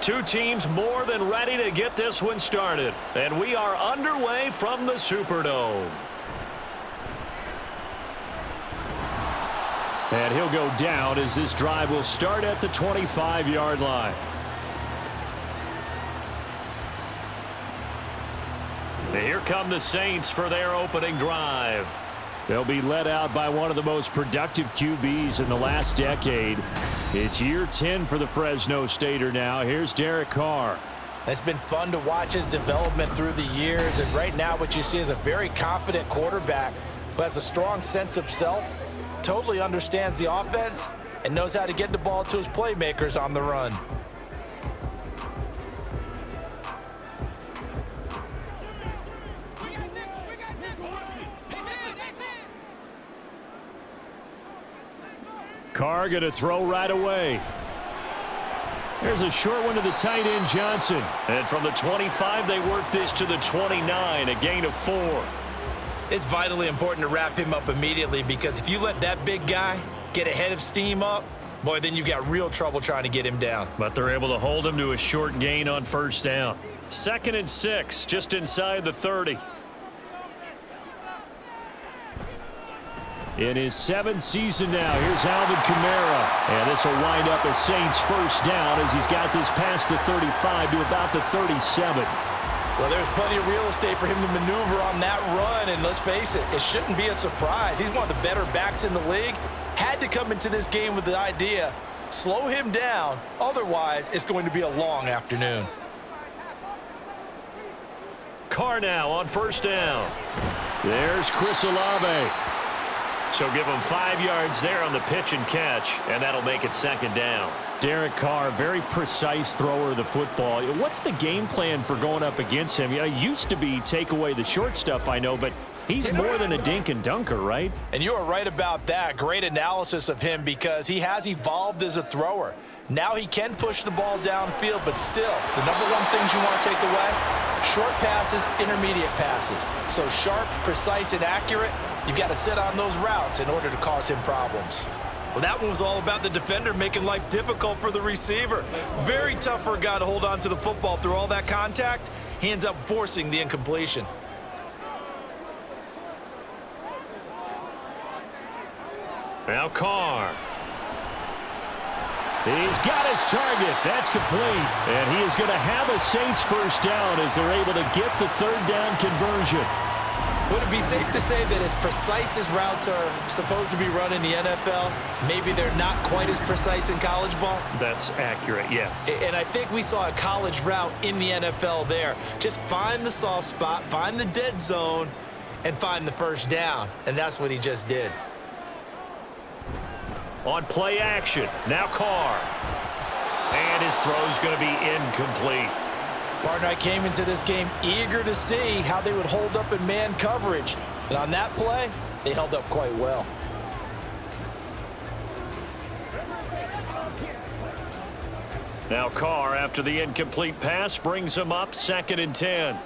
Two teams more than ready to get this one started. And we are underway from the Superdome. And he'll go down as this drive will start at the 25-yard line. And here come the Saints for their opening drive. They'll be led out by one of the most productive QBs in the last decade. It's year 10 for the Fresno Stater now. Here's Derek Carr. It's been fun to watch his development through the years, and right now what you see is a very confident quarterback who has a strong sense of self, totally understands the offense, and knows how to get the ball to his playmakers on the run. Carr going to throw right away. There's a short one to the tight end, Johnson. And from the 25, they work this to the 29, a gain of 4. It's vitally important to wrap him up immediately, because if you let that big guy get ahead of steam up, boy, then you've got real trouble trying to get him down. But they're able to hold him to a short gain on first down. 2nd and 6, just inside the 30. In his 7th season now, here's Alvin Kamara. And this will wind up a Saints first down as he's got this past the 35 to about the 37. Well, there's plenty of real estate for him to maneuver on that run, and let's face it, it shouldn't be a surprise. He's one of the better backs in the league. Had to come into this game with the idea, slow him down, otherwise it's going to be a long afternoon. Carr now on first down. There's Chris Olave. So give him 5 yards there on the pitch and catch, and that'll make it 2nd down. Derek Carr, very precise thrower of the football. What's the game plan for going up against him? You know, he used to be take away the short stuff, I know, but he's more than a dink and dunker, right? And you are right about that. Great analysis of him, because he has evolved as a thrower. Now he can push the ball downfield, but still, the number one things you want to take away, short passes, intermediate passes. So sharp, precise, and accurate, you've got to sit on those routes in order to cause him problems. Well, that one was all about the defender making life difficult for the receiver. Very tough for a guy to hold on to the football through all that contact. He ends up forcing the incompletion. Now Carr. He's got his target. That's complete. And he is going to have a Saints first down as they're able to get the 3rd down conversion. Would it be safe to say that as precise as routes are supposed to be run in the NFL, maybe they're not quite as precise in college ball? That's accurate, yeah. And I think we saw a college route in the NFL there. Just find the soft spot, find the dead zone, and find the first down. And that's what he just did. On play action, now Carr. And his throw's going to be incomplete. Partner, I came into this game eager to see how they would hold up in man coverage. And on that play, they held up quite well. Now Carr, after the incomplete pass, brings him up 2nd and 10.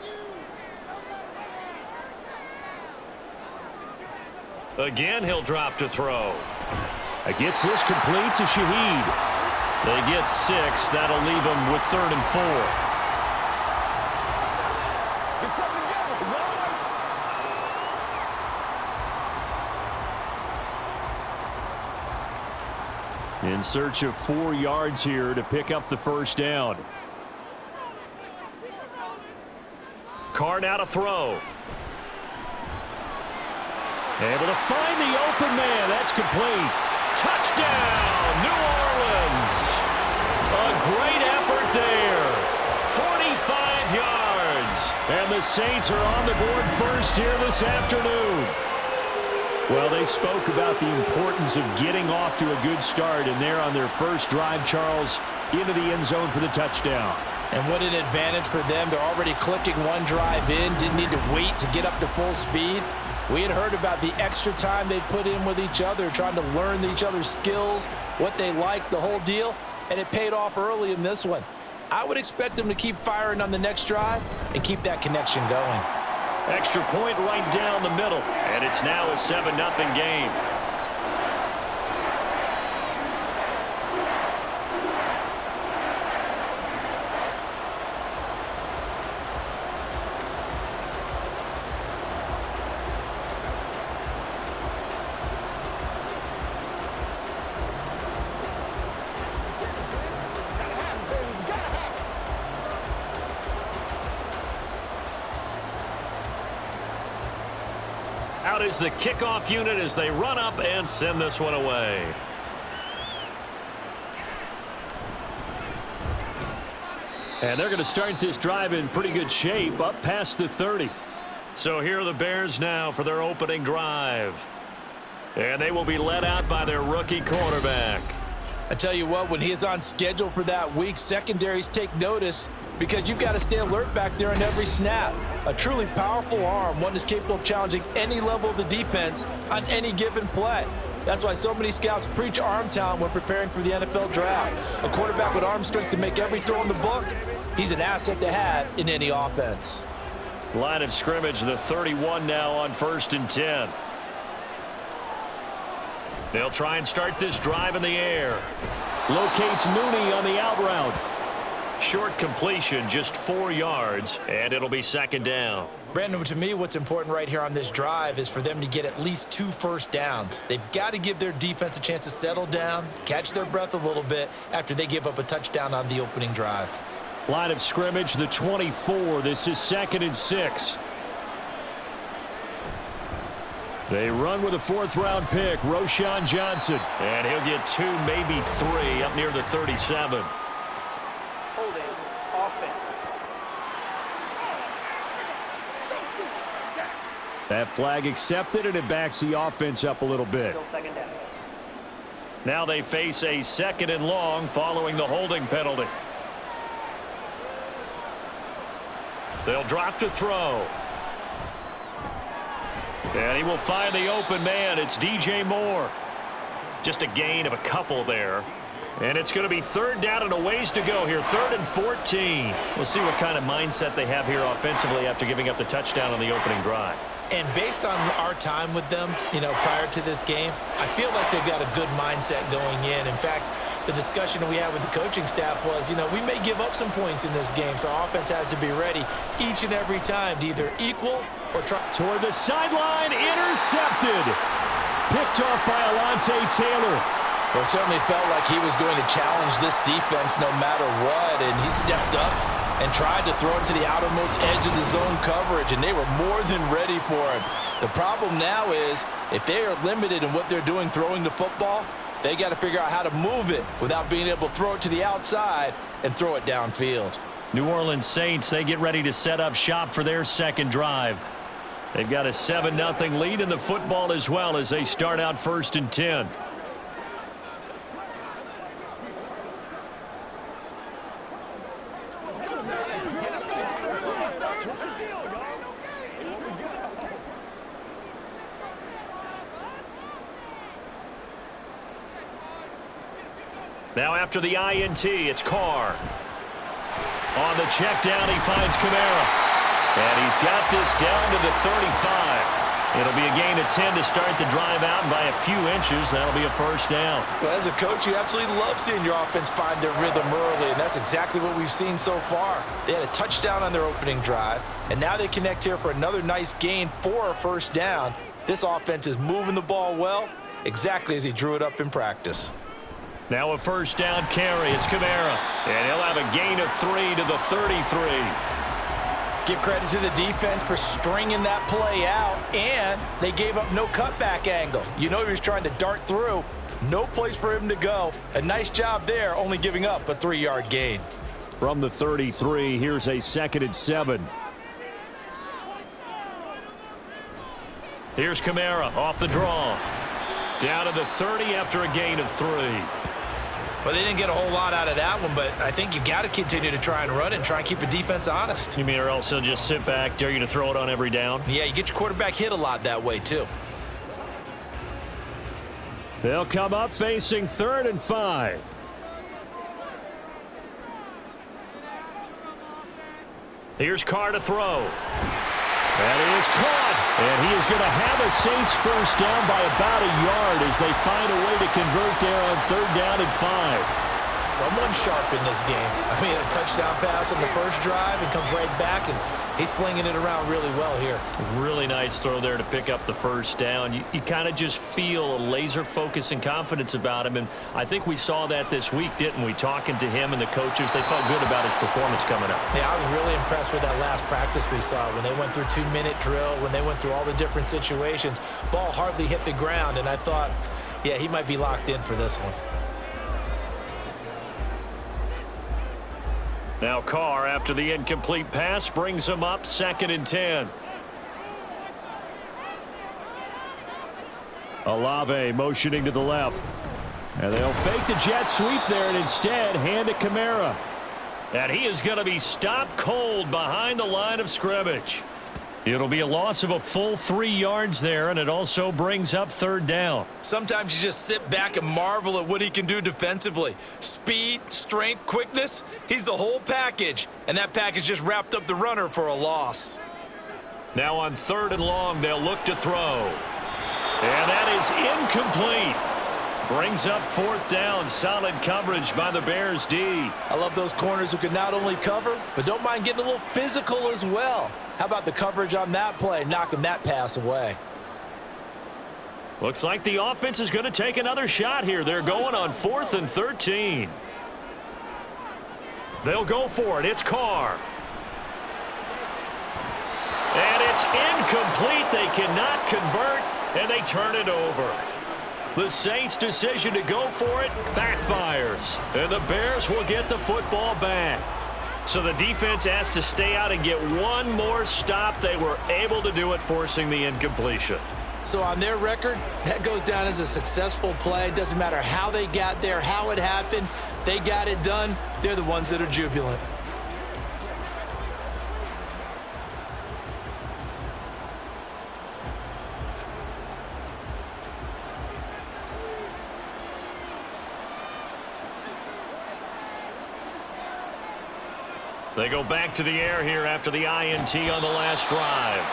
Again, he'll drop to throw. Gets this complete to Shaheed. They get 6. That'll leave him with 3rd and 4. In search of 4 yards here to pick up the first down. Carr now to throw. Able to find the open man. That's complete. Touchdown, New Orleans. A great effort there. 45 yards. And the Saints are on the board first here this afternoon. Well, they spoke about the importance of getting off to a good start, and they're on their first drive, Charles, into the end zone for the touchdown. And what an advantage for them. They're already clicking one drive in, didn't need to wait to get up to full speed. We had heard about the extra time they put in with each other, trying to learn each other's skills, what they liked, the whole deal, and it paid off early in this one. I would expect them to keep firing on the next drive and keep that connection going. Extra point right down the middle, and it's now a 7-0 game. Out is the kickoff unit as they run up and send this one away. And they're going to start this drive in pretty good shape, up past the 30. So here are the Bears now for their opening drive. And they will be led out by their rookie quarterback. I tell you what, when he is on schedule for that week, secondaries take notice because you've got to stay alert back there in every snap. A truly powerful arm, one that's capable of challenging any level of the defense on any given play. That's why so many scouts preach arm talent when preparing for the NFL draft. A quarterback with arm strength to make every throw in the book, he's an asset to have in any offense. Line of scrimmage, the 31 now on 1st and 10. They'll try and start this drive in the air. Locates Mooney on the out route. Short completion, just 4 yards, and it'll be 2nd down. Brandon, to me, what's important right here on this drive is for them to get at least 2 first downs. They've got to give their defense a chance to settle down, catch their breath a little bit after they give up a touchdown on the opening drive. Line of scrimmage, the 24. This is 2nd and 6. They run with a 4th-round pick, Roschon Johnson. And he'll get 2, maybe 3, up near the 37. Holding offense. That flag accepted, and it backs the offense up a little bit. Still 2nd down. Now they face a 2nd and long following the holding penalty. They'll drop to throw. And he will find the open man. It's DJ Moore. Just a gain of a couple there. And it's going to be 3rd down and a ways to go here. 3rd and 14. We'll see what kind of mindset they have here offensively after giving up the touchdown on the opening drive. And based on our time with them, prior to this game, I feel like they've got a good mindset going in. In fact, the discussion that we had with the coaching staff was, we may give up some points in this game, so our offense has to be ready each and every time to either equal or try. Toward the sideline, intercepted. Picked off by Alontae Taylor. Well, it certainly felt like he was going to challenge this defense no matter what, and he stepped up and tried to throw it to the outermost edge of the zone coverage, and they were more than ready for him. The problem now is if they are limited in what they're doing throwing the football, they got to figure out how to move it without being able to throw it to the outside and throw it downfield. New Orleans Saints, they get ready to set up shop for their 2nd drive. They've got a 7-0 lead in the football as well as they start out 1st and 10. Now after the INT, it's Carr. On the check down, he finds Kamara. And he's got this down to the 35. It'll be a gain of 10 to start the drive out, and by a few inches, that'll be a 1st down. Well, as a coach, you absolutely love seeing your offense find their rhythm early, and that's exactly what we've seen so far. They had a touchdown on their opening drive, and now they connect here for another nice gain for a 1st down. This offense is moving the ball well, exactly as he drew it up in practice. Now a 1st down carry. It's Kamara. And he'll have a gain of 3 to the 33. Give credit to the defense for stringing that play out, and they gave up no cutback angle. He was trying to dart through. No place for him to go. A nice job there, only giving up a 3-yard gain. From the 33, here's a 2nd and 7. Here's Kamara off the draw. Down to the 30 after a gain of 3. Well, they didn't get a whole lot out of that one, but I think you've got to continue to try and run and try and keep the defense honest. You mean or else they'll just sit back, dare you to throw it on every down? Yeah, you get your quarterback hit a lot that way, too. They'll come up facing 3rd and 5. Here's Carr to throw. That is caught. And he is going to have a Saints 1st down by about a yard as they find a way to convert there on 3rd down and 5. Someone sharp in this game. I mean, a touchdown pass on the first drive and comes right back, and he's flinging it around really well here. Really nice throw there to pick up the first down. You kind of just feel a laser focus and confidence about him, and I think we saw that this week, didn't we? Talking to him and the coaches, they felt good about his performance coming up. Yeah, I was really impressed with that last practice we saw when they went through 2-minute drill, when they went through all the different situations. Ball hardly hit the ground, and I thought, yeah, he might be locked in for this one. Now Carr, after the incomplete pass, brings him up 2nd and 10. Olave motioning to the left. And they'll fake the jet sweep there and instead hand it Kamara. And he is going to be stopped cold behind the line of scrimmage. It'll be a loss of a full 3 yards there, and it also brings up 3rd down. Sometimes you just sit back and marvel at what he can do defensively. Speed, strength, quickness, he's the whole package. And that package just wrapped up the runner for a loss. Now on 3rd and long, they'll look to throw. And that is incomplete. Brings up 4th down. Solid coverage by the Bears D. I love those corners who can not only cover, but don't mind getting a little physical as well. How about the coverage on that play, knocking that pass away? Looks like the offense is going to take another shot here. They're going on 4th and 13. They'll go for it. It's Carr. And it's incomplete. They cannot convert, and they turn it over. The Saints' decision to go for it backfires, and the Bears will get the football back. So the defense has to stay out and get one more stop. They were able to do it, forcing the incompletion. So on their record, that goes down as a successful play. Doesn't matter how they got there, how it happened. They got it done. They're the ones that are jubilant. They go back to the air here after the INT on the last drive.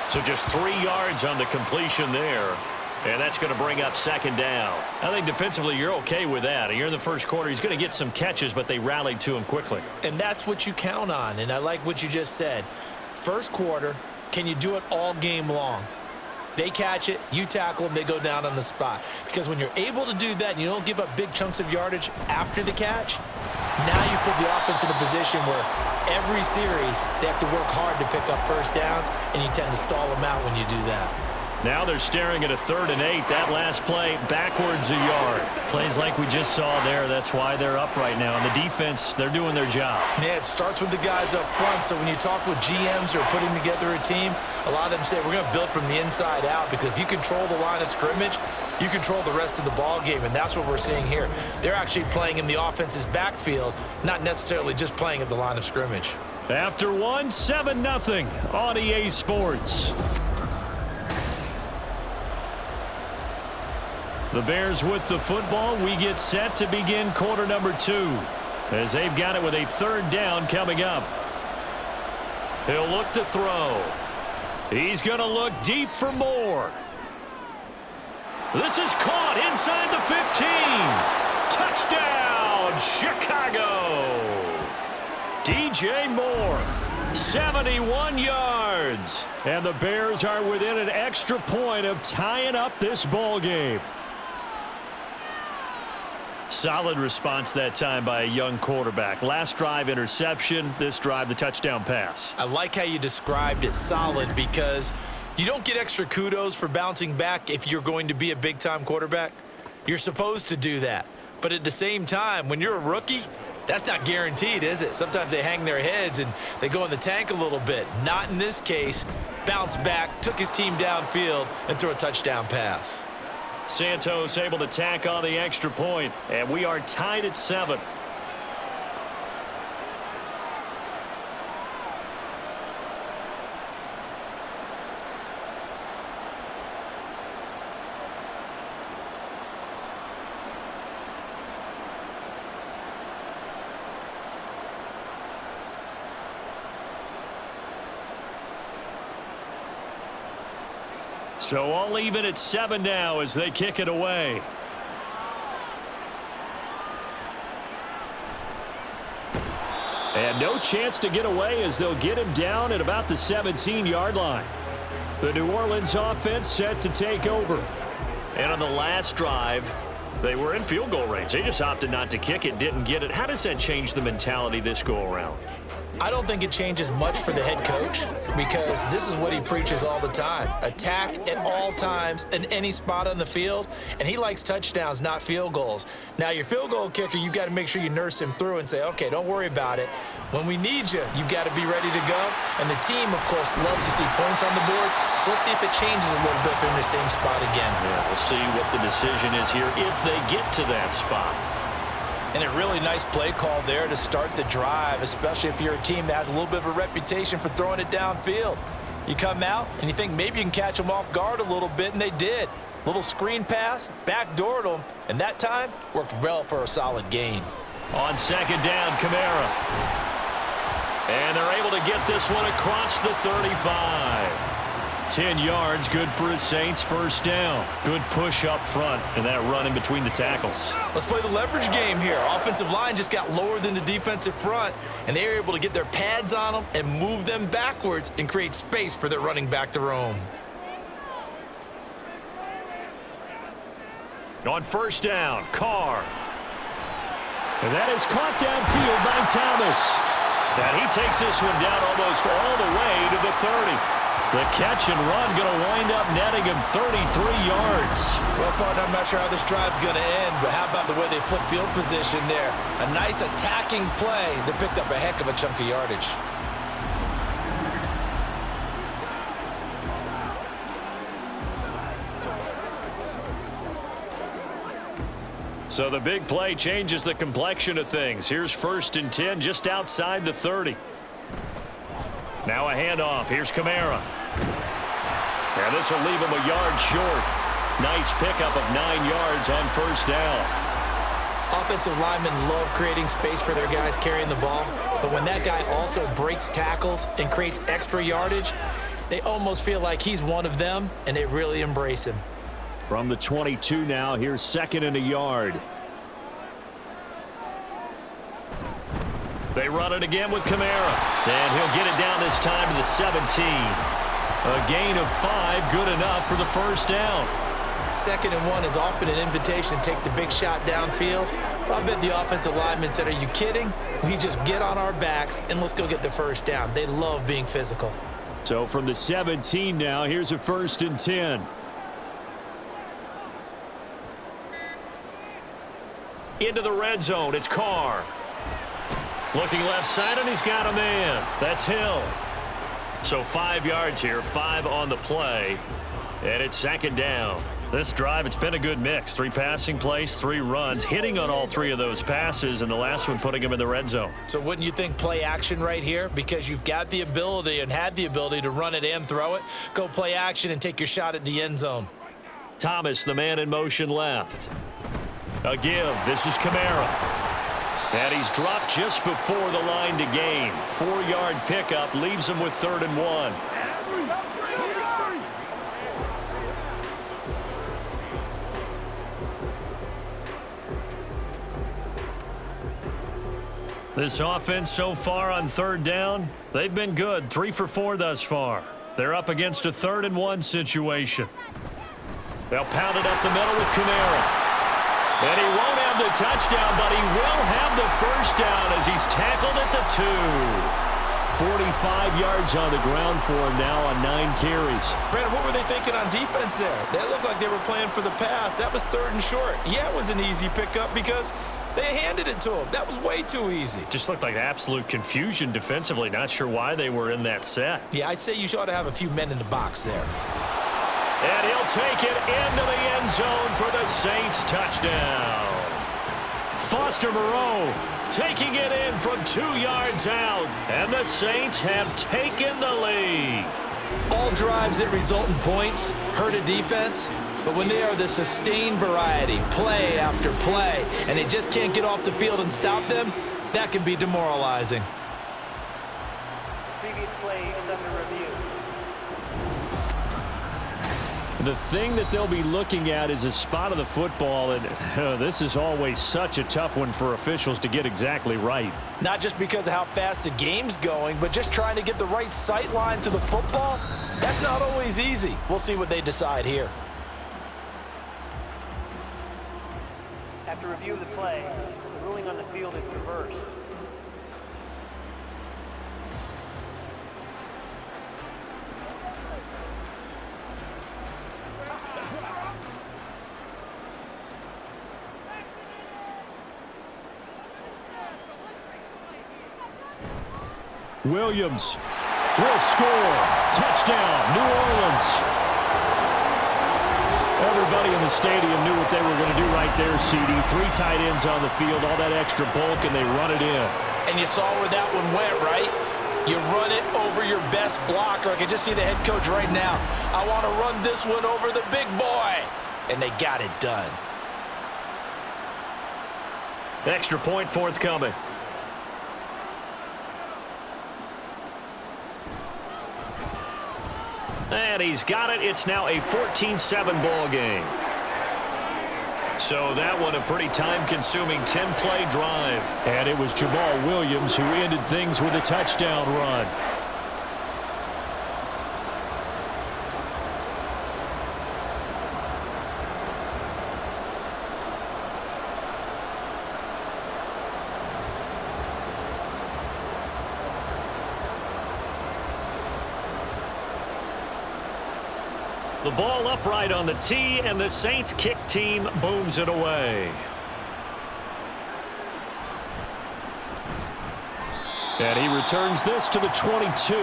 So just 3 yards on the completion there. And that's going to bring up 2nd down. I think defensively you're okay with that. You're in the first quarter. He's going to get some catches, but they rallied to him quickly. And that's what you count on. And I like what you just said. First quarter, can you do it all game long? They catch it, you tackle them, they go down on the spot. Because when you're able to do that and you don't give up big chunks of yardage after the catch, now you put the offense in a position where every series they have to work hard to pick up first downs, and you tend to stall them out when you do that. Now they're staring at a 3rd and 8. That last play backwards a yard. Plays like we just saw there. That's why they're up right now. And the defense, they're doing their job. Yeah, it starts with the guys up front. So when you talk with GMs who are putting together a team, a lot of them say we're going to build from the inside out, because if you control the line of scrimmage, you control the rest of the ball game, and that's what we're seeing here. They're actually playing in the offense's backfield, not necessarily just playing at the line of scrimmage. After 7-0 on EA Sports. The Bears with the football. We get set to begin quarter number 2 as they've got it with a 3rd down coming up. He'll look to throw. He's going to look deep for more. This is caught inside the 15. Touchdown, Chicago. DJ Moore, 71 yards. And the Bears are within an extra point of tying up this ball game. Solid response that time by a young quarterback. Last drive, interception. This drive, the touchdown pass. I like how you described it, solid, because you don't get extra kudos for bouncing back if you're going to be a big-time quarterback. You're supposed to do that. But at the same time, when you're a rookie, that's not guaranteed, is it? Sometimes they hang their heads and they go in the tank a little bit. Not in this case. Bounced back, took his team downfield, and threw a touchdown pass. Santos able to tack on the extra point, and we are tied at 7. So all even at 7 now as they kick it away. And no chance to get away as they'll get him down at about the 17-yard line. The New Orleans offense set to take over. And on the last drive, they were in field goal range. They just opted not to kick it, didn't get it. How does that change the mentality this go-around? I don't think it changes much for the head coach because this is what he preaches all the time. Attack at all times in any spot on the field, and he likes touchdowns, not field goals. Now, your field goal kicker, you've got to make sure you nurse him through and say, okay, don't worry about it. When we need you, you've got to be ready to go. And the team, of course, loves to see points on the board. So let's see if it changes a little bit if they're in the same spot again. Yeah, we'll see what the decision is here if they get to that spot. And a really nice play call there to start the drive, especially if you're a team that has a little bit of a reputation for throwing it downfield. You come out and you think maybe you can catch them off guard a little bit, and they did. Little screen pass, backdoored them, and that time worked well for a solid gain. On second down, Kamara. And they're able to get this one across the 35. 10 yards, good for the Saints, first down. Good push up front, and that run in between the tackles. Let's play the leverage game here. Offensive line just got lower than the defensive front, and they were able to get their pads on them and move them backwards and create space for their running back to roam. On first down, Carr. And that is caught downfield by Thomas. And he takes this one down almost all the way to the 30. The catch and run going to wind up netting him 33 yards. Well, partner, I'm not sure how this drive's going to end, but how about the way they flip field position there? A nice attacking play that picked up a heck of a chunk of yardage. So the big play changes the complexion of things. Here's first and 10 just outside the 30. Now a handoff. Here's Kamara. And this will leave him a yard short. Nice pickup of 9 yards on first down. Offensive linemen love creating space for their guys carrying the ball, but when that guy also breaks tackles and creates extra yardage, they almost feel like he's one of them, and they really embrace him. From the 22 now, here's second and a yard. They run it again with Kamara. And he'll get it down this time to the 17. A gain of 5, good enough for the first down. 2nd and 1 is often an invitation to take the big shot downfield. I bet the offensive lineman said, are you kidding? We just get on our backs and let's go get the first down. They love being physical. So from the 17 now, here's a first and 10. Into the red zone, it's Carr. Looking left side, and he's got a man. That's Hill. So 5 yards here, 5 on the play, and it's second down. This drive, it's been a good mix. 3 passing plays, 3 runs, hitting on all 3 of those passes, and the last one putting him in the red zone. So wouldn't you think play action right here? Because you've got the ability and had the ability to run it and throw it. Go play action and take your shot at the end zone. Thomas, the man in motion left. A give. This is Kamara. And he's dropped just before the line to gain. 4-yard pickup leaves him with 3rd and 1. This offense so far on 3rd down, they've been good. 3 for 4 thus far. They're up against a 3rd and 1 situation. They'll pound it up the middle with Kamara. And he won't have the touchdown, but he will have the first down as he's tackled at the 2. 45 yards on the ground for him now on 9 carries. Brandon, what were they thinking on defense there? That looked like they were playing for the pass. That was 3rd and short. Yeah, it was an easy pickup because they handed it to him. That was way too easy. Just looked like absolute confusion defensively. Not sure why they were in that set. Yeah, I'd say you ought to have a few men in the box there. And he'll take it into the end zone for the Saints touchdown. Foster Moreau taking it in from 2 yards out. And the Saints have taken the lead. All drives that result in points hurt a defense. But when they are the sustained variety, play after play, and they just can't get off the field and stop them, that can be demoralizing. Previous play is under review. The thing that they'll be looking at is a spot of the football, and this is always such a tough one for officials to get exactly right. Not just because of how fast the game's going, but just trying to get the right sight line to the football. That's not always easy. We'll see what they decide here. After review of the play, the ruling on the field is reversed. Williams will score. Touchdown, New Orleans. Everybody in the stadium knew what they were going to do right there, CD. 3 tight ends on the field, all that extra bulk, and they run it in. And you saw where that one went, right? You run it over your best blocker. I can just see the head coach right now. I want to run this one over the big boy. And they got it done. Extra point forthcoming. And he's got it. It's now a 14-7 ball game. So that one a pretty time-consuming 10-play drive. And it was Jamal Williams who ended things with a touchdown run. The ball upright on the tee, and the Saints kick team booms it away. And he returns this to the 22.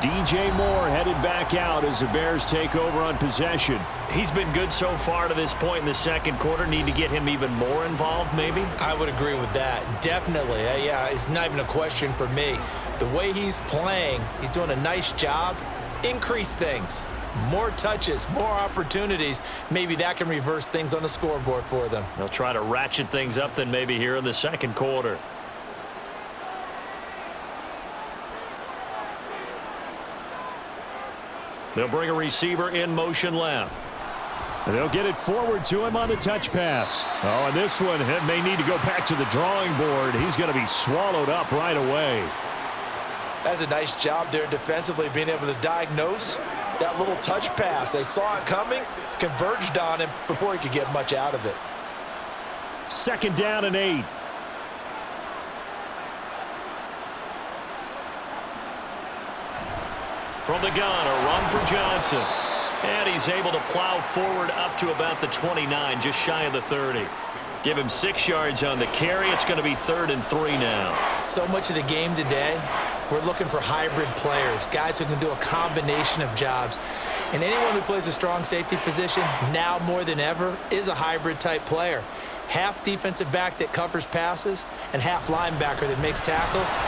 DJ Moore headed back out as the Bears take over on possession. He's been good so far to this point in the second quarter. Need to get him even more involved, maybe? I would agree with that. Definitely. Yeah, it's not even a question for me. The way he's playing, he's doing a nice job. Increase things. More touches, more opportunities. Maybe that can reverse things on the scoreboard for them. They'll try to ratchet things up then maybe here in the second quarter. They'll bring a receiver in motion left. And they'll get it forward to him on the touch pass. Oh, and this one may need to go back to the drawing board. He's going to be swallowed up right away. That's a nice job there defensively, being able to diagnose that little touch pass. They saw it coming, converged on him before he could get much out of it. 2nd down and 8. From the gun, a run for Johnson. And he's able to plow forward up to about the 29, just shy of the 30. Give him 6 yards on the carry. It's going to be 3rd and 3 now. So much of the game today, we're looking for hybrid players, guys who can do a combination of jobs. And anyone who plays a strong safety position, now more than ever, is a hybrid type player. Half defensive back that covers passes and half linebacker that makes tackles.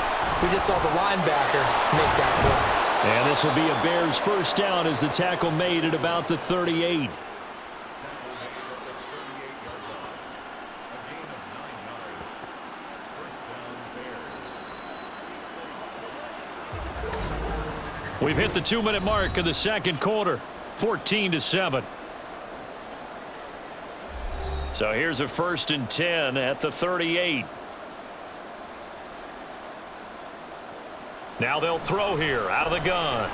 We just saw the linebacker make that play. And this will be a Bears first down as the tackle made at about the 38. We've hit the 2-minute mark of the second quarter, 14-7. So here's a 1st and 10 at the 38. Now they'll throw here out of the gun.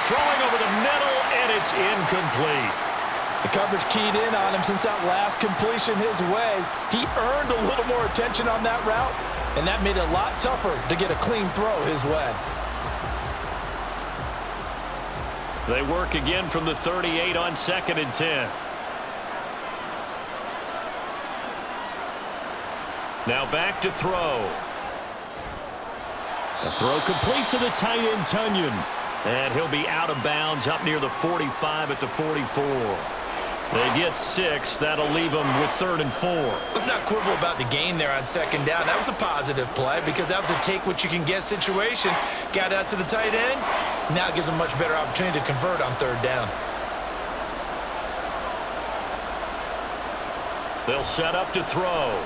Throwing over the middle, and it's incomplete. The coverage keyed in on him since that last completion his way. He earned a little more attention on that route, and that made it a lot tougher to get a clean throw his way. They work again from the 38 on 2nd and 10. Now back to throw. A throw complete to the tight end, Tunyon. And he'll be out of bounds up near the 45 at the 44. They get 6. That'll leave them with 3rd and 4. Let's not quibble about the gain there on 2nd down. That was a positive play because that was a take-what-you-can-get situation. Got out to the tight end. Now it gives them a much better opportunity to convert on 3rd down. They'll set up to throw.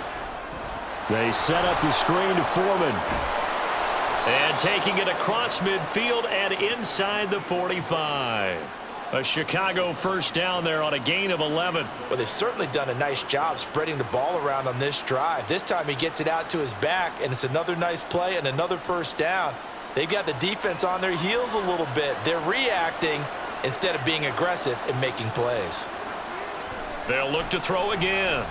They set up the screen to Foreman. And taking it across midfield and inside the 45. A Chicago first down there on a gain of 11. Well, they've certainly done a nice job spreading the ball around on this drive. This time he gets it out to his back, and it's another nice play and another first down. They've got the defense on their heels a little bit. They're reacting instead of being aggressive and making plays. They'll look to throw again.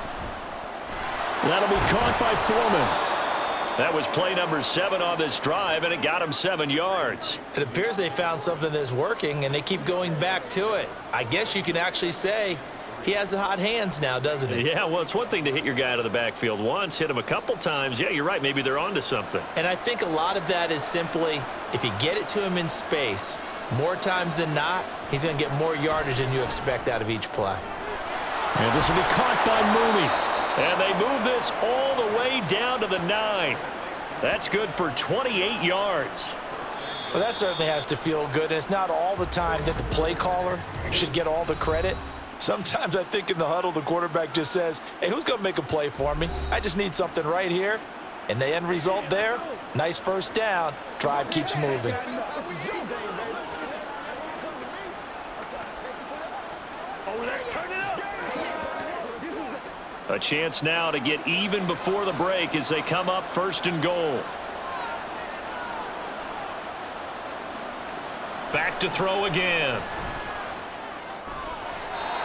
That'll be caught by Foreman. That was play number 7 on this drive, and it got him 7 yards. It appears they found something that's working, and they keep going back to it. I guess you can actually say he has the hot hands now, doesn't he? Yeah, well, it's one thing to hit your guy out of the backfield once, hit him a couple times. Yeah, you're right. Maybe they're onto something. And I think a lot of that is simply if you get it to him in space, more times than not, he's going to get more yardage than you expect out of each play. And this will be caught by Mooney. And they move this all the way down to the 9. That's good for 28 yards. Well, that certainly has to feel good. And it's not all the time that the play caller should get all the credit. Sometimes I think in the huddle, the quarterback just says, hey, who's going to make a play for me? I just need something right here. And the end result there, nice first down. Drive keeps moving. A chance now to get even before the break as they come up 1st and goal. Back to throw again.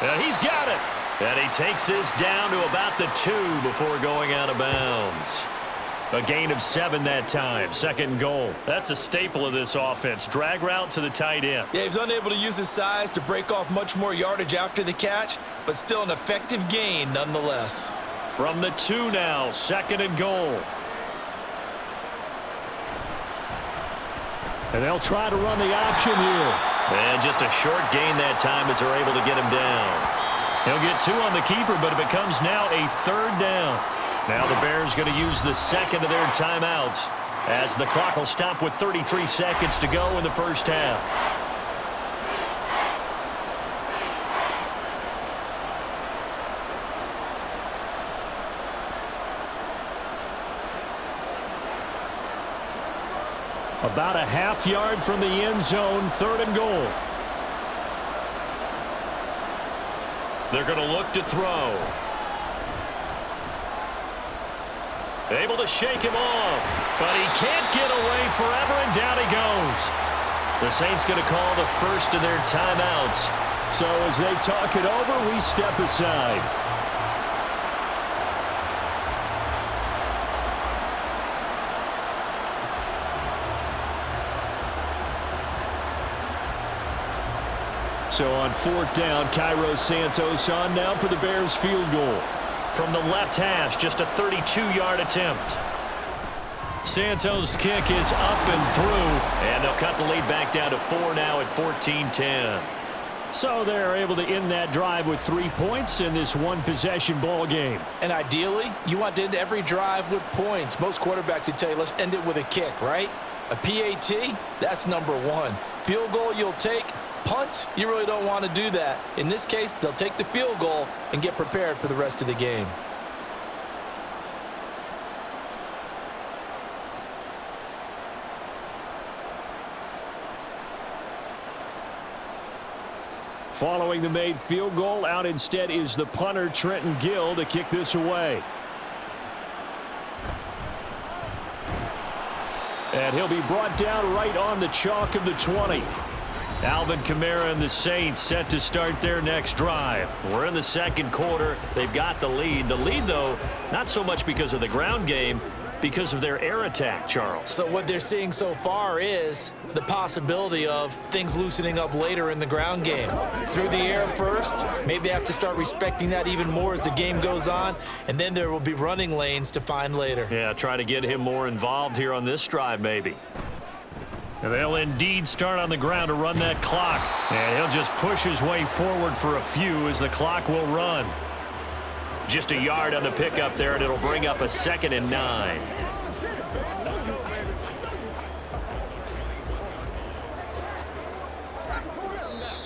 And he's got it. And he takes this down to about the 2 before going out of bounds. A gain of 7 that time. 2nd and goal. That's a staple of this offense. Drag route to the tight end. Yeah, he was unable to use his size to break off much more yardage after the catch, but still an effective gain nonetheless. From the 2 now. 2nd and goal. And they'll try to run the option here. And just a short gain that time as they're able to get him down. He'll get 2 on the keeper, but it becomes now a 3rd down. Now the Bears going to use the 2nd of their timeouts as the clock will stop with 33 seconds to go in the first half. About a half yard from the end zone, 3rd and goal. They're going to look to throw. Able to shake him off, but he can't get away forever, and down he goes. The Saints going to call the first of their timeouts. So as they talk it over, we step aside. So on 4th down, Cairo Santos on now for the Bears field goal. From the left hash, just a 32-yard attempt. Santos' kick is up and through, and they'll cut the lead back down to 4 now at 14-10. So they're able to end that drive with 3 points in this one-possession ball game. And ideally, you want to end every drive with points. Most quarterbacks would tell you, let's end it with a kick, right? A PAT, that's number 1. Field goal you'll take. Punts, you really don't want to do that. In this case, they'll take the field goal and get prepared for the rest of the game. Following the made field goal, out instead is the punter, Trenton Gill, to kick this away. And he'll be brought down right on the chalk of the 20. Alvin Kamara and the Saints set to start their next drive. We're in the 2nd quarter. They've got the lead. The lead, though, not so much because of the ground game, because of their air attack, Charles. So what they're seeing so far is the possibility of things loosening up later in the ground game. Through the air first, maybe they have to start respecting that even more as the game goes on, and then there will be running lanes to find later. Yeah, try to get him more involved here on this drive, maybe. And they'll indeed start on the ground to run that clock. And he'll just push his way forward for a few as the clock will run. Just a yard on the pickup there, and it'll bring up a 2nd and 9.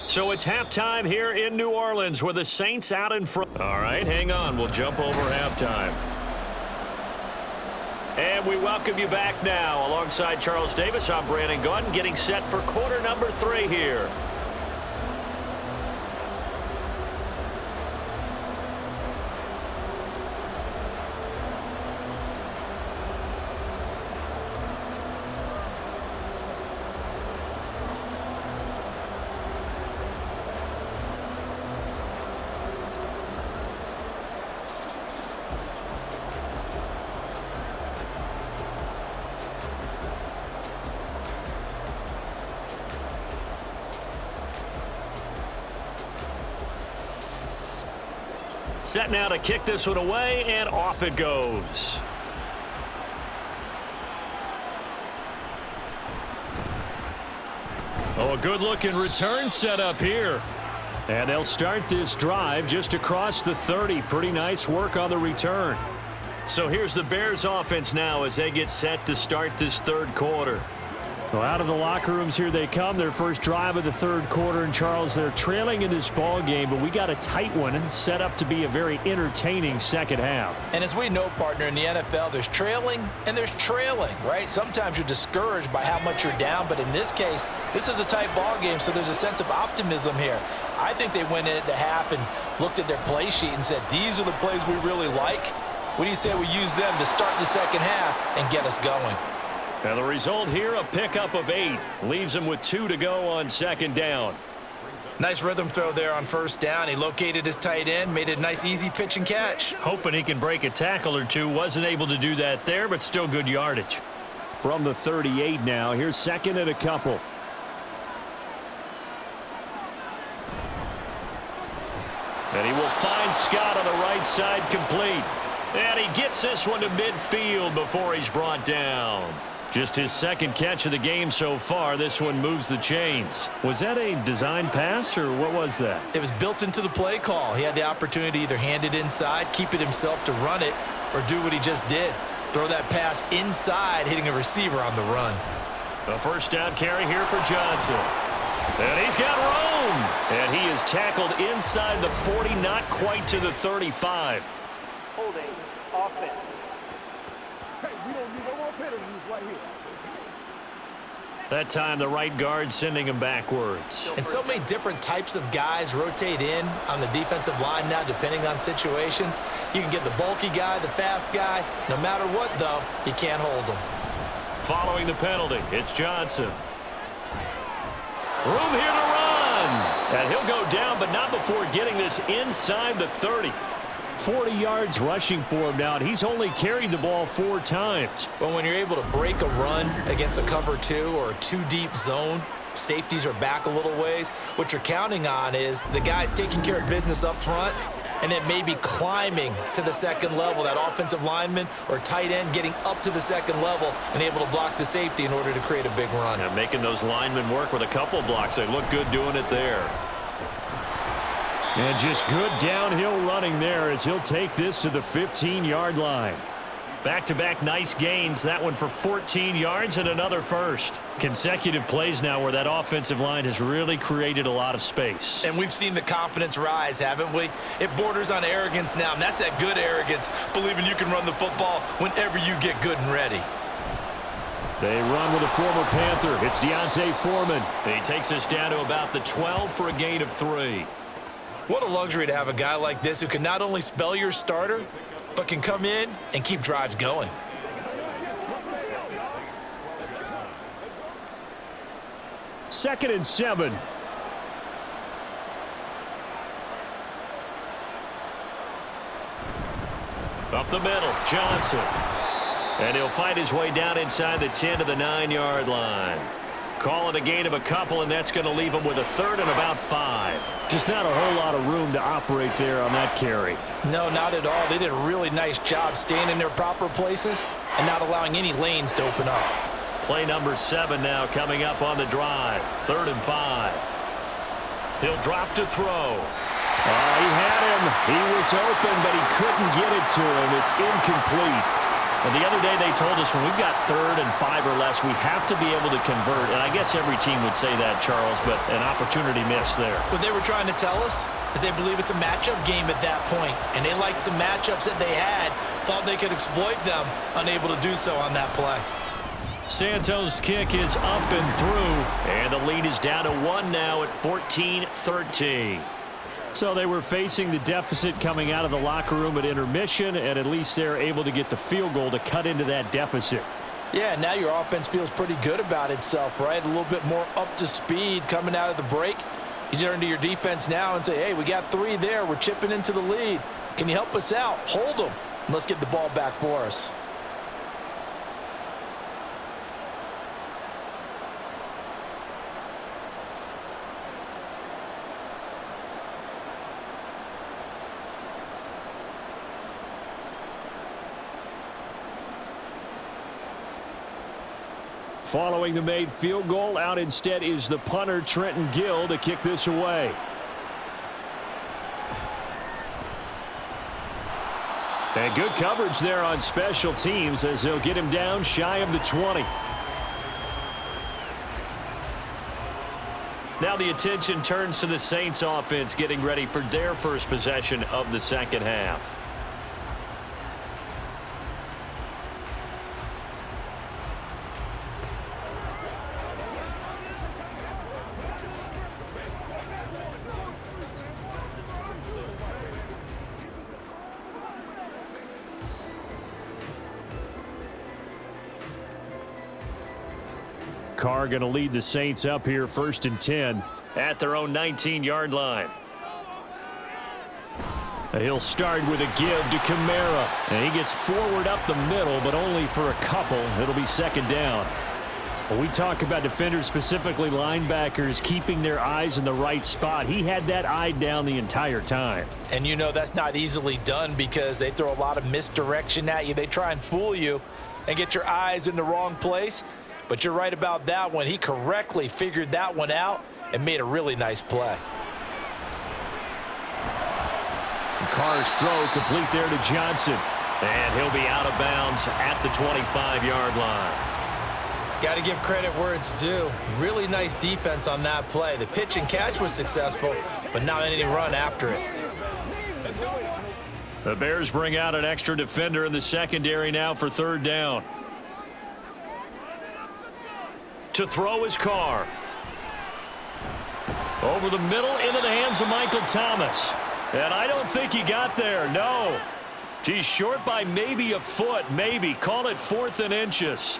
So it's halftime here in New Orleans with the Saints out in front. All right, hang on. We'll jump over halftime. And we welcome you back now. Alongside Charles Davis, I'm Brandon Gordon, getting set for quarter number 3 here. Set now to kick this one away, and off it goes. Oh, a good-looking return set up here. And they'll start this drive just across the 30. Pretty nice work on the return. So here's the Bears offense now as they get set to start this third quarter. Well, out of the locker rooms here they come. Their first drive of the third quarter. And, Charles, they're trailing in this ball game, but we got a tight one and set up to be a very entertaining second half. And as we know, partner, in the NFL, there's trailing and there's trailing, right? Sometimes you're discouraged by how much you're down, but in this case, this is a tight ball game, so there's a sense of optimism here. I think they went into half and looked at their play sheet and said, these are the plays we really like. What do you say we use them to start the second half and get us going? And the result here, a pickup of 8. Leaves him with 2 to go on second down. Nice rhythm throw there on first down. He located his tight end, made it a nice, easy pitch and catch. Hoping he can break a tackle or two. Wasn't able to do that there, but still good yardage. From the 38 now, here's second and a couple. And he will find Scott on the right side, complete. And he gets this one to midfield before he's brought down. Just his second catch of the game so far. This one moves the chains. Was that a design pass, or what was that? It was built into the play call. He had the opportunity to either hand it inside, keep it himself to run it, or do what he just did. Throw that pass inside, hitting a receiver on the run. A first down carry here for Johnson. And he's got room. And he is tackled inside the 40, not quite to the 35. Holding offense. Hey, we don't need no more penalties right here. That time the right guard sending him backwards. And so many different types of guys rotate in on the defensive line now, depending on situations. You can get the bulky guy, the fast guy. No matter what, though, you can't hold him. Following the penalty, it's Johnson. Room here to run. And he'll go down, but not before getting this inside the 30. 40 yards rushing for him now, and he's only carried the ball 4 times. But when you're able to break a run against a cover 2 or a 2-deep zone, safeties are back a little ways. What you're counting on is the guys taking care of business up front and then maybe climbing to the second level, that offensive lineman or tight end getting up to the second level and able to block the safety in order to create a big run. And making those linemen work with a couple blocks. They look good doing it there. And just good downhill running there as he'll take this to the 15-yard line. Back-to-back nice gains. That one for 14 yards and another first. Consecutive plays now where that offensive line has really created a lot of space. And we've seen the confidence rise, haven't we? It borders on arrogance now, and that's that good arrogance, believing you can run the football whenever you get good and ready. They run with a former Panther. It's Deontay Foreman. He takes us down to about the 12 for a gain of 3. What a luxury to have a guy like this who can not only spell your starter, but can come in and keep drives going. Second and 7. Up the middle, Johnson. And he'll fight his way down inside the 10 to the 9-yard line. Call it a gain of a couple, and that's going to leave him with a third and about 5. Just not a whole lot of room to operate there on that carry. No, not at all. They did a really nice job staying in their proper places and not allowing any lanes to open up. Play number 7 now coming up on the drive. 3rd and 5. He'll drop to throw. He had him. He was open, but he couldn't get it to him. It's incomplete. And the other day they told us when we've got 3rd and 5 or less, we have to be able to convert. And I guess every team would say that, Charles, but an opportunity missed there. What they were trying to tell us is they believe it's a matchup game at that point, and they liked some matchups that they had, thought they could exploit them, unable to do so on that play. Santos' kick is up and through, and the lead is down to 1 now at 14-13. So they were facing the deficit coming out of the locker room at intermission, and at least they're able to get the field goal to cut into that deficit. Yeah, now your offense feels pretty good about itself, right? A little bit more up to speed coming out of the break. You turn to your defense now and say, hey, we got 3 there. We're chipping into the lead. Can you help us out? Hold them. And let's get the ball back for us. Following the made field goal, out instead is the punter, Trenton Gill, to kick this away. And good coverage there on special teams as they'll get him down shy of the 20. Now the attention turns to the Saints offense getting ready for their first possession of the second half. Carr going to lead the Saints up here 1st and 10 at their own 19-yard line. He'll start with a give to Kamara, and he gets forward up the middle, but only for a couple. It'll be 2nd down. When we talk about defenders, specifically linebackers, keeping their eyes in the right spot, he had that eye down the entire time. And you know that's not easily done because they throw a lot of misdirection at you. They try and fool you and get your eyes in the wrong place. But you're right about that one. He correctly figured that one out and made a really nice play. Carr's throw complete there to Johnson. And he'll be out of bounds at the 25-yard line. Got to give credit where it's due. Really nice defense on that play. The pitch and catch was successful, but not any run after it. The Bears bring out an extra defender in the secondary now for 3rd down. To throw is Carr. Over the middle into the hands of Michael Thomas. And I don't think he got there. No. He's short by maybe a foot. Maybe. Call it 4th and inches.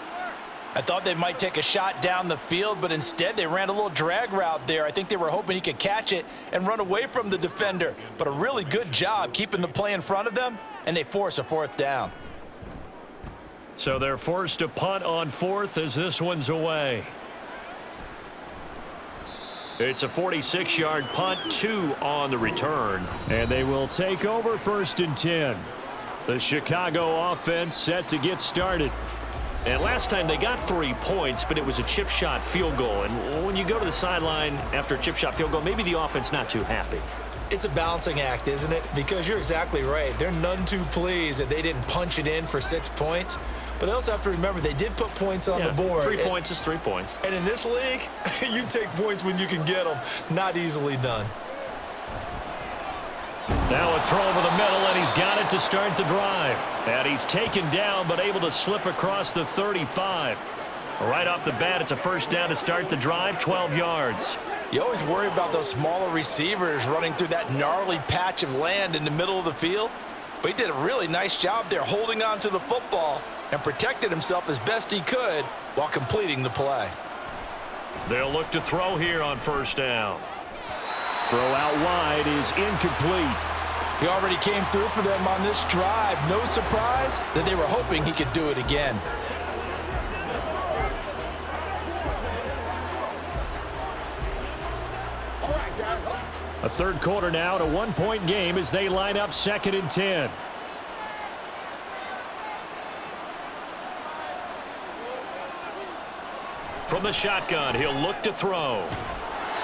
I thought they might take a shot down the field, but instead they ran a little drag route there. I think they were hoping he could catch it and run away from the defender. But a really good job keeping the play in front of them, and they force a 4th down. So they're forced to punt on 4th as this one's away. It's a 46-yard punt, 2 on the return. And they will take over 1st and 10. The Chicago offense set to get started. And last time they got 3 points, but it was a chip shot field goal. And when you go to the sideline after a chip shot field goal, maybe the offense not too happy. It's a balancing act, isn't it? Because you're exactly right. They're none too pleased that they didn't punch it in for 6 points. But they also have to remember they did put points on the board. 3 points is 3 points. And in this league, you take points when you can get them. Not easily done. Now a throw over the middle, and he's got it to start the drive. And he's taken down, but able to slip across the 35. Right off the bat, it's a 1st down to start the drive, 12 yards. You always worry about those smaller receivers running through that gnarly patch of land in the middle of the field. But he did a really nice job there holding on to the football and protected himself as best he could while completing the play. They'll look to throw here on 1st down. Throw out wide is incomplete. He already came through for them on this drive. No surprise that they were hoping he could do it again. A 3rd quarter now at a 1-point game as they line up 2nd and 10. From the shotgun, he'll look to throw.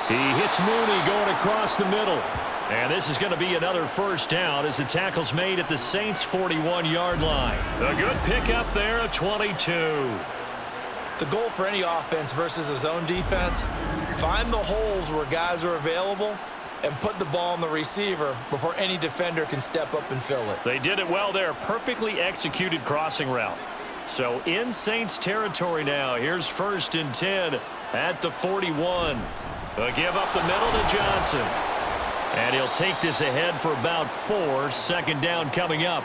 He hits Mooney going across the middle. And this is going to be another 1st down as the tackle's made at the Saints' 41-yard line. A good pickup there of 22. The goal for any offense versus his own defense, find the holes where guys are available and put the ball on the receiver before any defender can step up and fill it. They did it well there. Perfectly executed crossing route. So in Saints territory now. Here's 1st and 10 at the 41. A give up the middle to Johnson. And he'll take this ahead for about 4. 2nd down coming up.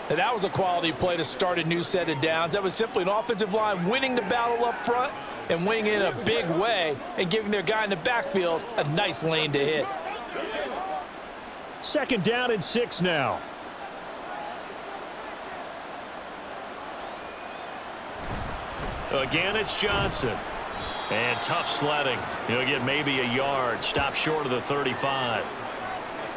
And that was a quality play to start a new set of downs. That was simply an offensive line winning the battle up front and winning it in a big way and giving their guy in the backfield a nice lane to hit. 2nd down and 6 now. Again, it's Johnson. And tough sledding. He'll get maybe a yard. Stop short of the 35.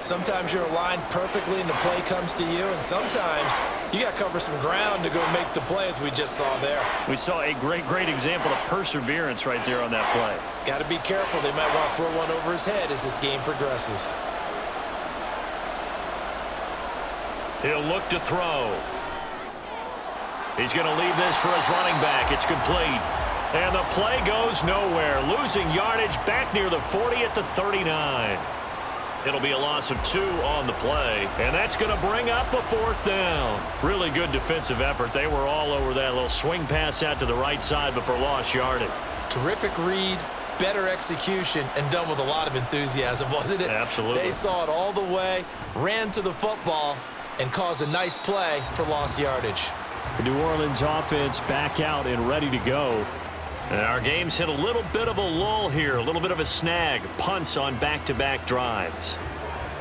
Sometimes you're aligned perfectly and the play comes to you, and sometimes you got to cover some ground to go make the play, as we just saw there. We saw a great example of perseverance right there on that play. Got to be careful. They might want to throw one over his head as this game progresses. He'll look to throw. He's going to leave this for his running back. It's complete. And the play goes nowhere. Losing yardage back near the 40 at the 39. It'll be a loss of 2 on the play. And that's going to bring up a 4th down. Really good defensive effort. They were all over that little swing pass out to the right side before lost yardage. Terrific read, better execution, and done with a lot of enthusiasm, wasn't it? Absolutely. They saw it all the way, ran to the football, and caused a nice play for lost yardage. The New Orleans offense back out and ready to go. And our game's hit a little bit of a lull here, a little bit of a snag. Punts on back-to-back drives.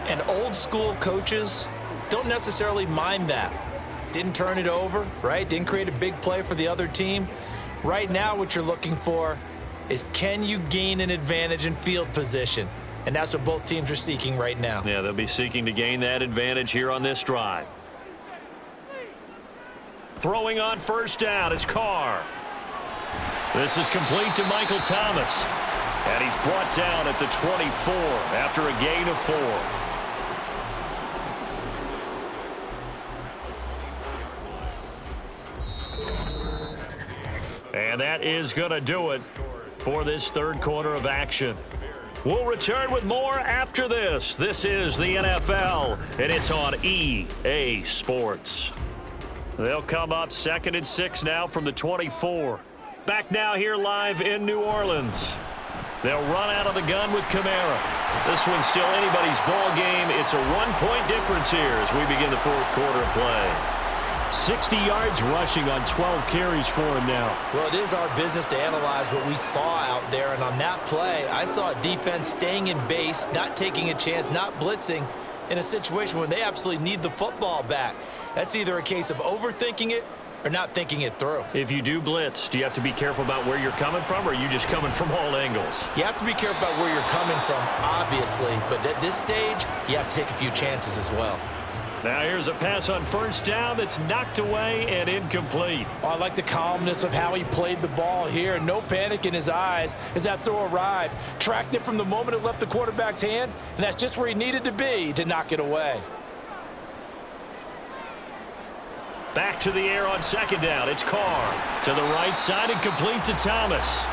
And old school coaches don't necessarily mind that. Didn't turn it over, right? Didn't create a big play for the other team. Right now what you're looking for is, can you gain an advantage in field position? And that's what both teams are seeking right now. Yeah, they'll be seeking to gain that advantage here on this drive. Throwing on first down is Carr. This is complete to Michael Thomas. And he's brought down at the 24 after a gain of 4. And that is going to do it for this third quarter of action. We'll return with more after this. This is the NFL, and it's on EA Sports. They'll come up 2nd and 6 now from the 24. Back now here live in New Orleans. They'll run out of the gun with Kamara. This one's still anybody's ball game. It's a 1-point difference here as we begin the 4th quarter of play. 60 yards rushing on 12 carries for him now. Well, it is our business to analyze what we saw out there, and on that play, I saw a defense staying in base, not taking a chance, not blitzing in a situation when they absolutely need the football back. That's either a case of overthinking it or not thinking it through. If you do blitz, do you have to be careful about where you're coming from, or are you just coming from all angles? You have to be careful about where you're coming from, obviously, but at this stage, you have to take a few chances as well. Now here's a pass on first down that's knocked away and incomplete. Oh, I like the calmness of how he played the ball here. No panic in his eyes as that throw arrived. Tracked it from the moment it left the quarterback's hand, and that's just where he needed to be to knock it away. Back to the air on second down. It's Carr to the right side and complete to Thomas.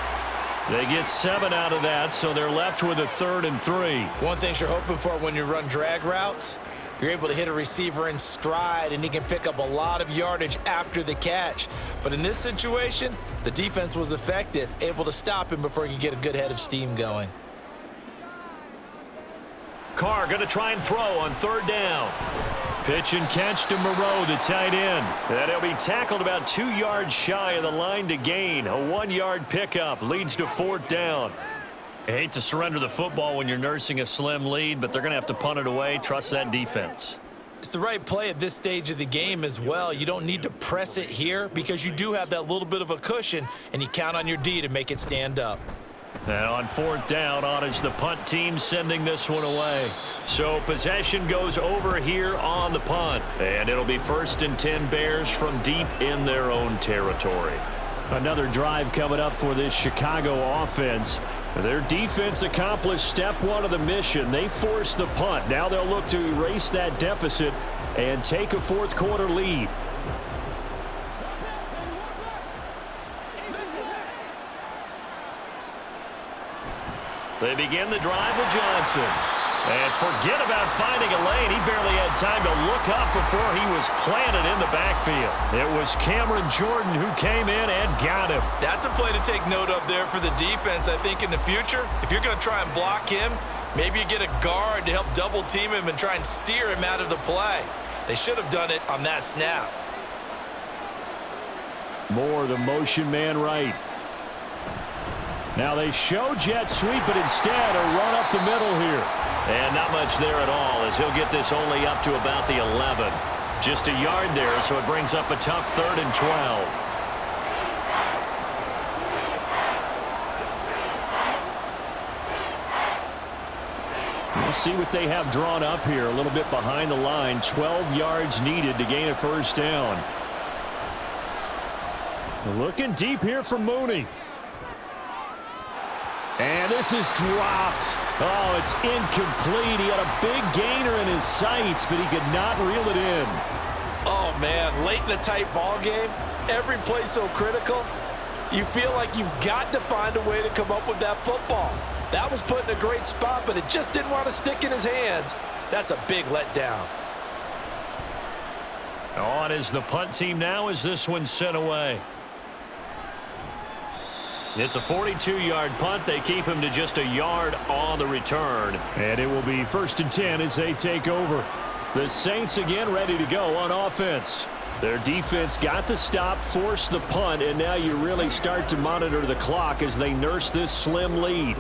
They get 7 out of that, so they're left with a 3rd and 3. One thing you're hoping for when you run drag routes, you're able to hit a receiver in stride, and he can pick up a lot of yardage after the catch. But in this situation, the defense was effective, able to stop him before he could get a good head of steam going. Carr going to try and throw on 3rd down. Pitch and catch to Moreau, the tight end. And he'll be tackled about 2 yards shy of the line to gain. A 1-yard pickup leads to 4th down. I hate to surrender the football when you're nursing a slim lead, but they're going to have to punt it away. Trust that defense. It's the right play at this stage of the game as well. You don't need to press it here because you do have that little bit of a cushion, and you count on your D to make it stand up. Now on 4th down, on is the punt team sending this one away. So possession goes over here on the punt. And it'll be 1st and 10 Bears from deep in their own territory. Another drive coming up for this Chicago offense. Their defense accomplished step 1 of the mission. They forced the punt. Now they'll look to erase that deficit and take a 4th quarter lead. They begin the drive with Johnson. And forget about finding a lane. He barely had time to look up before he was planted in the backfield. It was Cameron Jordan who came in and got him. That's a play to take note of there for the defense, I think, in the future. If you're going to try and block him, maybe you get a guard to help double team him and try and steer him out of the play. They should have done it on that snap. Moore, the motion man right. Now they show jet sweep, but instead a run up the middle here. And not much there at all as he'll get this only up to about the 11. Just a yard there, so it brings up a tough 3rd and 12. We'll see what they have drawn up here. A little bit behind the line. 12 yards needed to gain a first down. Looking deep here for Mooney. And this is dropped. Oh, it's incomplete. He had a big gainer in his sights, but he could not reel it in. Oh, man, late in a tight ball game, every play so critical, you feel like you've got to find a way to come up with that football. That was put in a great spot, but it just didn't want to stick in his hands. That's a big letdown. On is the punt team now as this one's sent away. It's a 42-yard punt. They keep him to just a yard on the return. And it will be 1st and 10 as they take over. The Saints again ready to go on offense. Their defense got the stop, forced the punt, and now you really start to monitor the clock as they nurse this slim lead.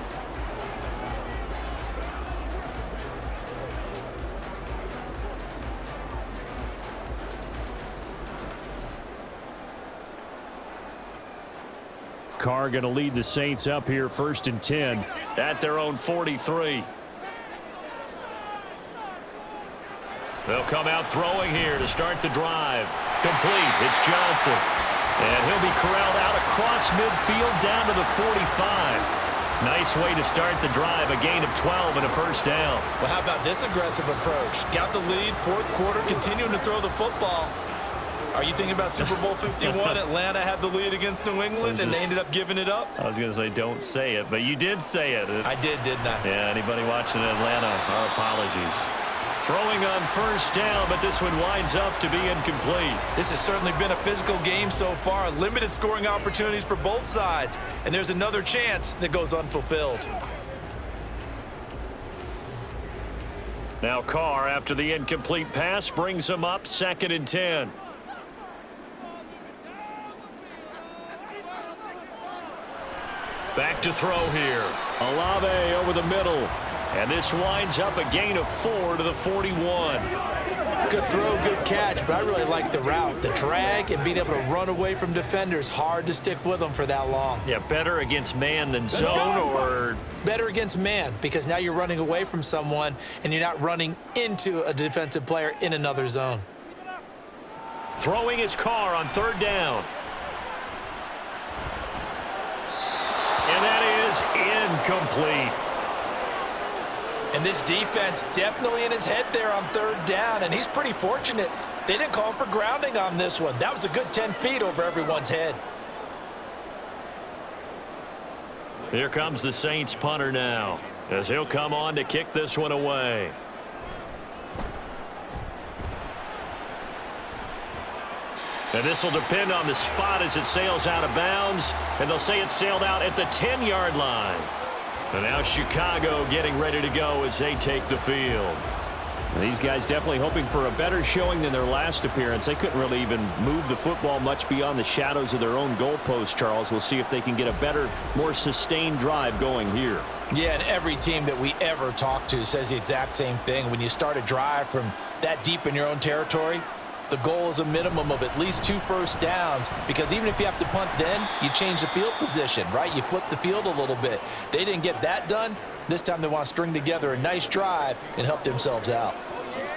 Carr going to lead the Saints up here 1st and 10 at their own 43. They'll come out throwing here to start the drive. Complete. It's Johnson. And he'll be corralled out across midfield down to the 45. Nice way to start the drive. A gain of 12 and a first down. Well, how about this aggressive approach? Got the lead, 4th quarter, continuing to throw the football. Are you thinking about Super Bowl 51? Atlanta had the lead against New England, and they ended up giving it up? I was going to say don't say it, but you did say it. I did, didn't I? Yeah, anybody watching Atlanta, our apologies. Throwing on first down, but this one winds up to be incomplete. This has certainly been a physical game so far. Limited scoring opportunities for both sides, and there's another chance that goes unfulfilled. Now Carr, after the incomplete pass, brings him up 2nd and 10. Back to throw here. Olave over the middle. And this winds up a gain of 4 to the 41. Good throw, good catch, but I really like the route. The drag and being able to run away from defenders, hard to stick with them for that long. Yeah, better against man than zone, or? Better against man, because now you're running away from someone and you're not running into a defensive player in another zone. Throwing his Carr on 3rd down. And that is incomplete. And this defense definitely in his head there on 3rd down, and he's pretty fortunate. They didn't call him for grounding on this one. That was a good 10 feet over everyone's head. Here comes the Saints punter now, as he'll come on to kick this one away. And this will depend on the spot as it sails out of bounds, and they'll say it sailed out at the 10-yard line. And now Chicago getting ready to go as they take the field. These guys definitely hoping for a better showing than their last appearance. They couldn't really even move the football much beyond the shadows of their own goalpost, Charles. We'll see if they can get a better, more sustained drive going here. Yeah, and every team that we ever talk to says the exact same thing. When you start a drive from that deep in your own territory, the goal is a minimum of at least 2 first downs, because even if you have to punt then, you change the field position, right? You flip the field a little bit. They didn't get that done. This time they want to string together a nice drive and help themselves out.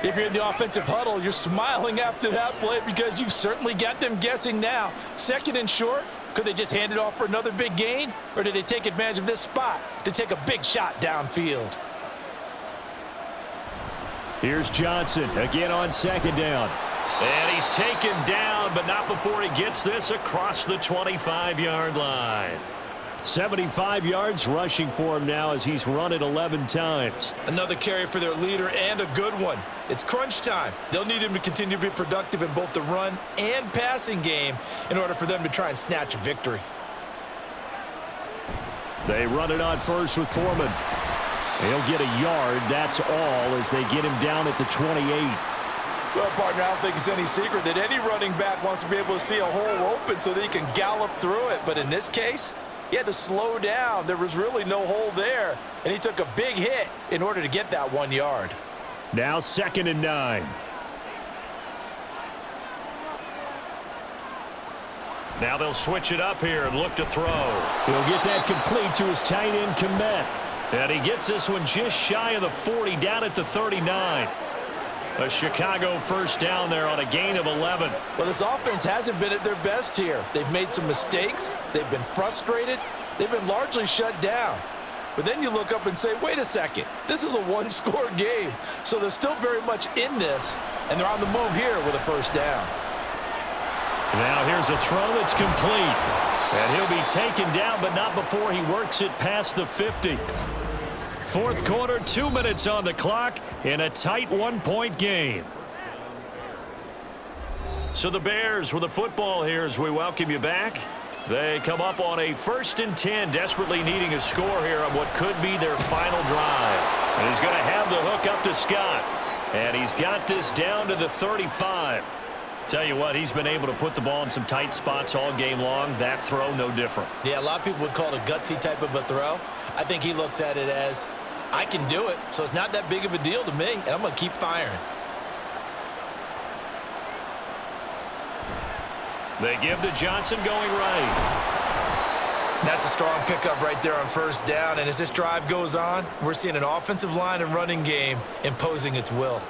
If you're in the offensive huddle, you're smiling after that play because you've certainly got them guessing now. 2nd and short, could they just hand it off for another big gain? Or did they take advantage of this spot to take a big shot downfield? Here's Johnson again on 2nd down. And he's taken down, but not before he gets this across the 25-yard line. 75 yards rushing for him now as he's run it 11 times. Another carry for their leader, and a good one. It's crunch time. They'll need him to continue to be productive in both the run and passing game in order for them to try and snatch a victory. They run it on first with Foreman. He'll get a yard, that's all, as they get him down at the 28. Well, partner, I don't think it's any secret that any running back wants to be able to see a hole open so that he can gallop through it. But in this case, he had to slow down. There was really no hole there, and he took a big hit in order to get that 1 yard. Now 2nd and 9. Now they'll switch it up here and look to throw. He'll get that complete to his tight end, Komet. And he gets this one just shy of the 40, down at the 39. A Chicago first down there on a gain of 11. Well, this offense hasn't been at their best here. They've made some mistakes. They've been frustrated. They've been largely shut down. But then you look up and say, wait a second, this is a one-score game. So they're still very much in this, and they're on the move here with a first down. Now here's a throw that's complete. And he'll be taken down, but not before he works it past the 50. Fourth quarter, 2 minutes on the clock in a tight one-point game. So the Bears with the football here as we welcome you back. They come up on a 1st and 10, desperately needing a score here on what could be their final drive. And he's going to have the hook up to Scott. And he's got this down to the 35. Tell you what, he's been able to put the ball in some tight spots all game long. That throw, no different. Yeah, a lot of people would call it a gutsy type of a throw. I think he looks at it as, I can do it, so it's not that big of a deal to me, and I'm going to keep firing. They give to Johnson going right. That's a strong pickup right there on first down, and as this drive goes on, we're seeing an offensive line and running game imposing its will.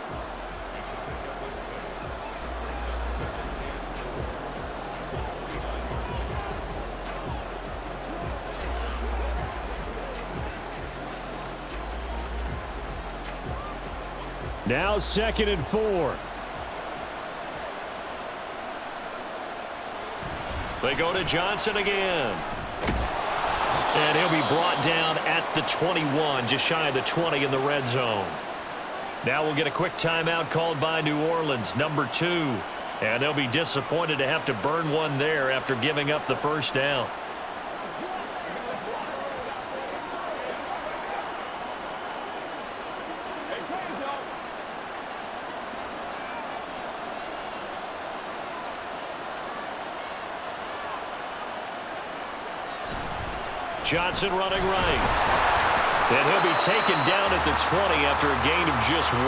Now 2nd and 4. They go to Johnson again. And he'll be brought down at the 21, just shy of the 20 in the red zone. Now we'll get a quick timeout called by New Orleans, number 2. And they'll be disappointed to have to burn one there after giving up the first down. Johnson running right. And he'll be taken down at the 20 after a gain of just 1.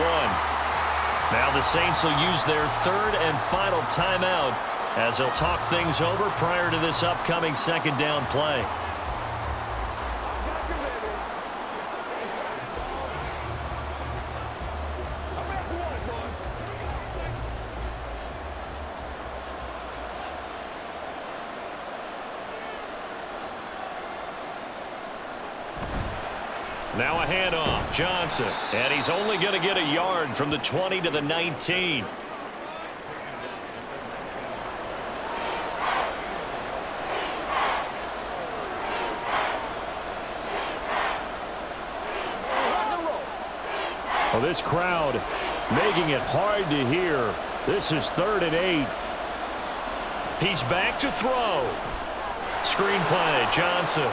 Now the Saints will use their 3rd and final timeout as they'll talk things over prior to this upcoming 2nd down play. Now a handoff, Johnson, and he's only going to get a yard from the 20 to the 19. Well, this crowd making it hard to hear. This is 3rd and 8. He's back to throw. Screen play, Johnson.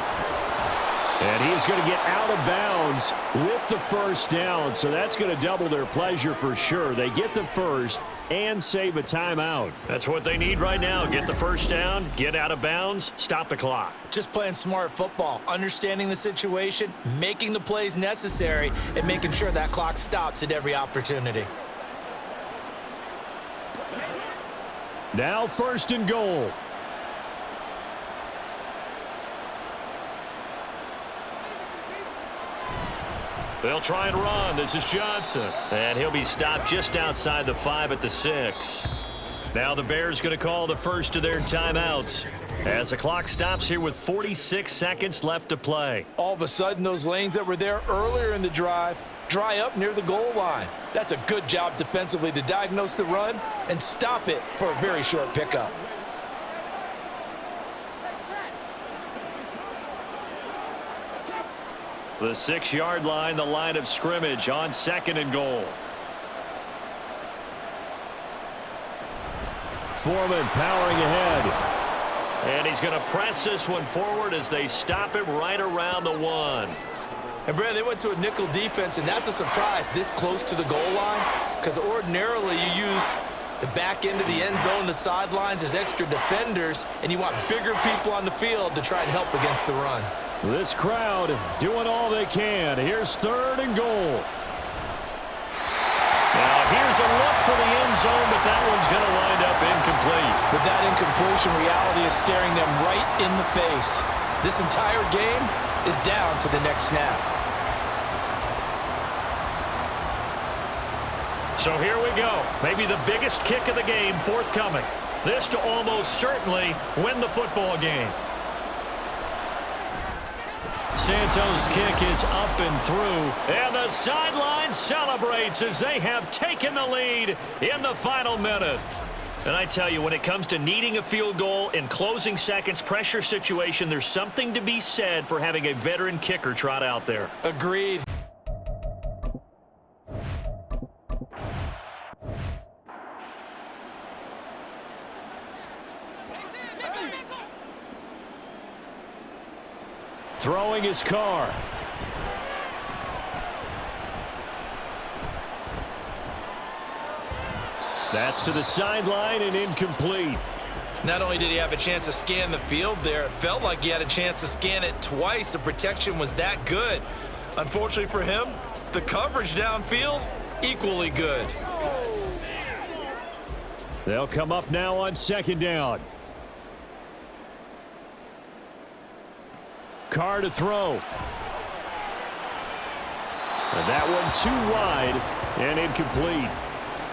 And he is going to get out of bounds with the first down, so that's going to double their pleasure for sure. They get the first and save a timeout. That's what they need right now. Get the first down, get out of bounds, stop the clock. Just playing smart football, understanding the situation, making the plays necessary, and making sure that clock stops at every opportunity. Now 1st and goal. They'll try and run. This is Johnson. And he'll be stopped just outside the 5 at the 6. Now the Bears going to call the first of their timeouts as the clock stops here with 46 seconds left to play. All of a sudden, those lanes that were there earlier in the drive dry up near the goal line. That's a good job defensively to diagnose the run and stop it for a very short pickup. The 6-yard line, the line of scrimmage on 2nd and goal. Foreman powering ahead. And he's going to press this one forward as they stop him right around the 1. And, Brad, they went to a nickel defense, and that's a surprise this close to the goal line, because ordinarily you use the back end of the end zone, the sidelines as extra defenders, and you want bigger people on the field to try and help against the run. This crowd doing all they can. Here's 3rd and goal. Now here's a look for the end zone, but that one's going to wind up incomplete. But that incompletion, reality is staring them right in the face. This entire game is down to the next snap. So here we go. Maybe the biggest kick of the game forthcoming. This to almost certainly win the football game. Santos' kick is up and through. And the sideline celebrates as they have taken the lead in the final minute. And I tell you, when it comes to needing a field goal in closing seconds, pressure situation, there's something to be said for having a veteran kicker trot out there. Agreed. Throwing his car. That's to the sideline and incomplete. Not only did he have a chance to scan the field there, it felt like he had a chance to scan it twice. The protection was that good. Unfortunately for him, the coverage downfield, equally good. They'll come up now on second down. Carr to throw. And that one too wide and incomplete.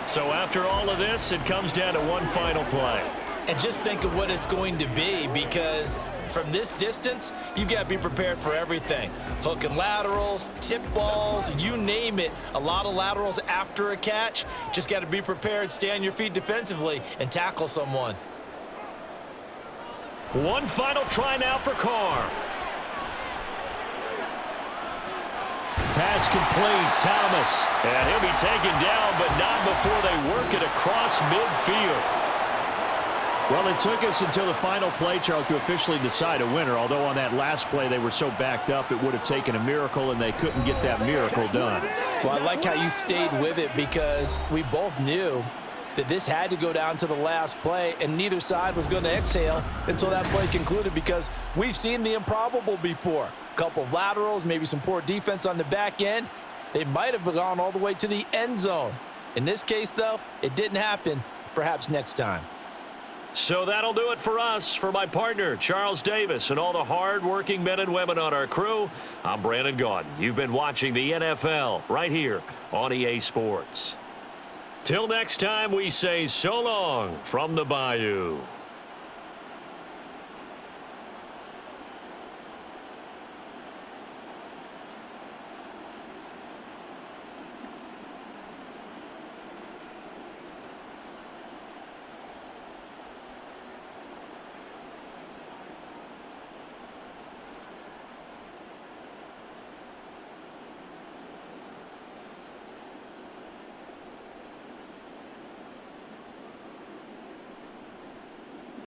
So after all of this, it comes down to one final play. And just think of what it's going to be, because from this distance, you've got to be prepared for everything. Hook and laterals, tip balls, you name it. A lot of laterals after a catch. Just got to be prepared, stay on your feet defensively, and tackle someone. One final try now for Carr. Pass complete, Thomas. And he'll be taken down, but not before they work it across midfield. Well, it took us until the final play, Charles, to officially decide a winner. Although on that last play they were so backed up, it would have taken a miracle, and they couldn't get that miracle done. Well, I like how you stayed with it, because we both knew that this had to go down to the last play, and neither side was going to exhale until that play concluded, because we've seen the improbable before. A couple of laterals, maybe some poor defense on the back end. They might have gone all the way to the end zone. In this case, though, it didn't happen. Perhaps next time. So that'll do it for us. For my partner, Charles Davis, and all the hard-working men and women on our crew, I'm Brandon Gaudin. You've been watching the NFL right here on EA Sports. Till next time, we say so long from the Bayou.